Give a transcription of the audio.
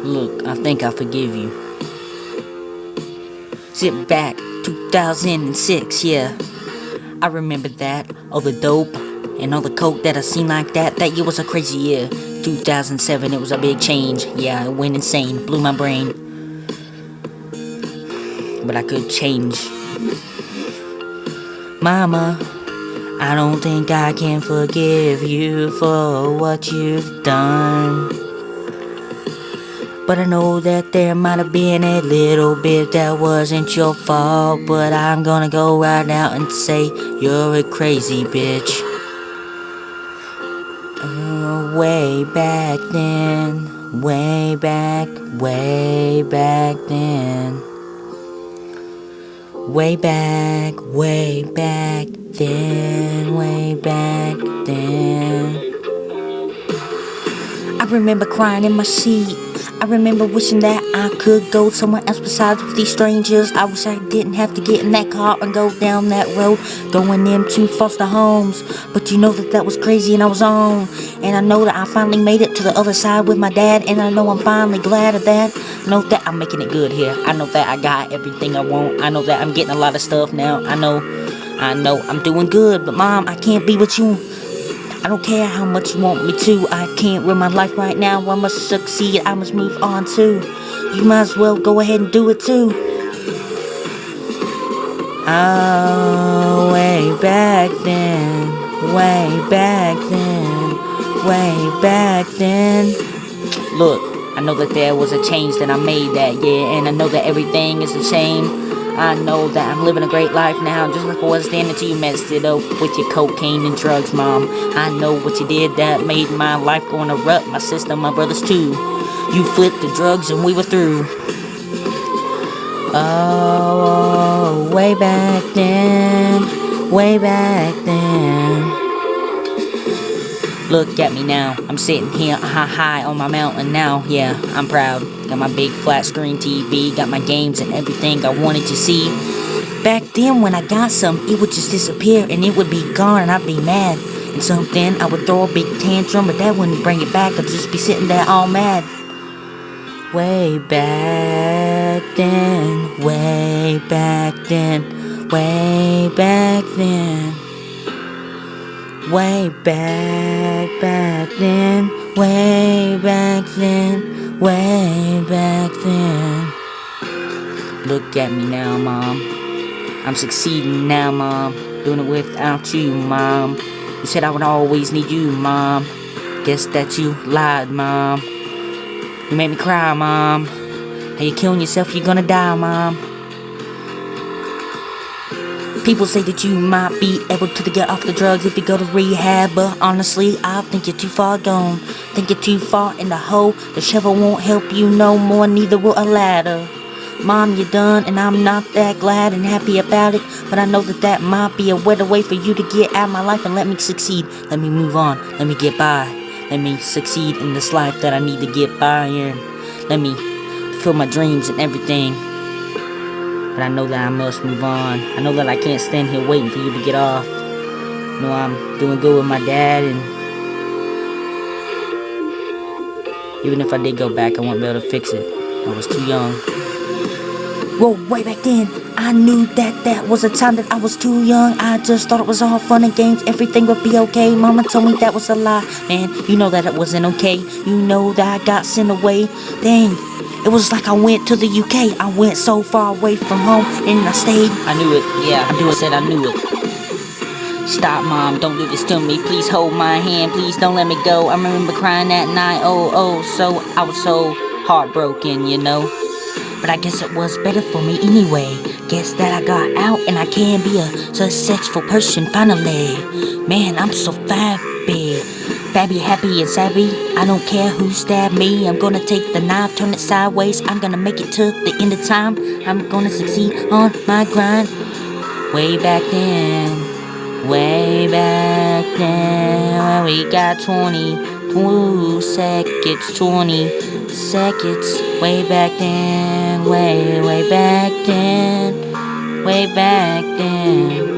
Look, I think I forgive you. Sit back, 2006, yeah. I remember that. All the dope and all the coke that I seen like that. That year was a crazy year. 2007, it was a big change. Yeah, it went insane, blew my brain. But I could change. Mama, I don't think I can forgive you for what you've done. But I know that there might have been a little bit that wasn't your fault. But I'm gonna go right out and say you're a crazy bitch. Way back then, way back then. Way back, way back then, way back then. I remember crying in my seat. I remember wishing that I could go somewhere else besides with these strangers. I wish I didn't have to get in that car and go down that road, going into foster homes. But you know that was crazy and I was on. And I know that I finally made it to the other side with my dad. And I know I'm finally glad of that. I know that I'm making it good here. I know that I got everything I want. I know that I'm getting a lot of stuff now. I know I'm doing good. But Mom, I can't be with you. I don't care how much you want me to. I can't ruin my life right now. I must succeed, I must move on too. You might as well go ahead and do it too. Oh, way back then, way back then, way back then. Look, I know that there was a change that I made that year, and I know that everything is a shame. I know that I'm living a great life now, just like I was then until you messed it up with your cocaine and drugs, Mom. I know what you did that made my life go in a rut, my sister, my brothers too. You flipped the drugs and we were through. Oh, way back then, way back then. Look at me now, I'm sitting here high on my mountain now, yeah, I'm proud. Got my big flat screen TV, got my games and everything I wanted to see. Back then when I got some, it would just disappear and it would be gone and I'd be mad. And something, I would throw a big tantrum, but that wouldn't bring it back, I'd just be sitting there all mad. Way back then, way back then, way back then. Way back then, way back then, way back then. Look at me now, Mom. I'm succeeding now, Mom. Doing it without you, Mom. You said I would always need you, Mom. Guess that you lied, Mom. You made me cry, Mom. How you killing yourself, you're gonna die, Mom. People say that you might be able to get off the drugs if you go to rehab, but honestly, I think you're too far gone. Think you're too far in the hole. The shovel won't help you no more, neither will a ladder. Mom, you're done, and I'm not that glad and happy about it, but I know that might be a better way for you to get out of my life and let me succeed. Let me move on. Let me get by. Let me succeed in this life that I need to get by in. Let me fulfill my dreams and everything. But I know that I must move on. I know that I can't stand here waiting for you to get off. You know, I'm doing good with my dad, and even if I did go back, I won't be able to fix it. I was too young. Whoa, way back then, I knew that was a time that I was too young. I just thought it was all fun and games, everything would be okay. Mama told me that was a lie. Man, you know that it wasn't okay. You know that I got sent away. Dang. It was like I went to the UK. I went so far away from home and I stayed. I knew it, yeah, I said I knew it. Stop, Mom, don't do this to me. Please hold my hand, please don't let me go. I remember crying that night, so I was so heartbroken, you know. But I guess it was better for me anyway. Guess that I got out and I can be a successful person finally. Man, I'm so happy. Babby, happy and savvy. I don't care who stabbed me. I'm gonna take the knife, turn it sideways. I'm gonna make it to the end of time. I'm gonna succeed on my grind. Way back then, way back then, we got 22 seconds, 20. seconds. Way back then, way back then, way back then.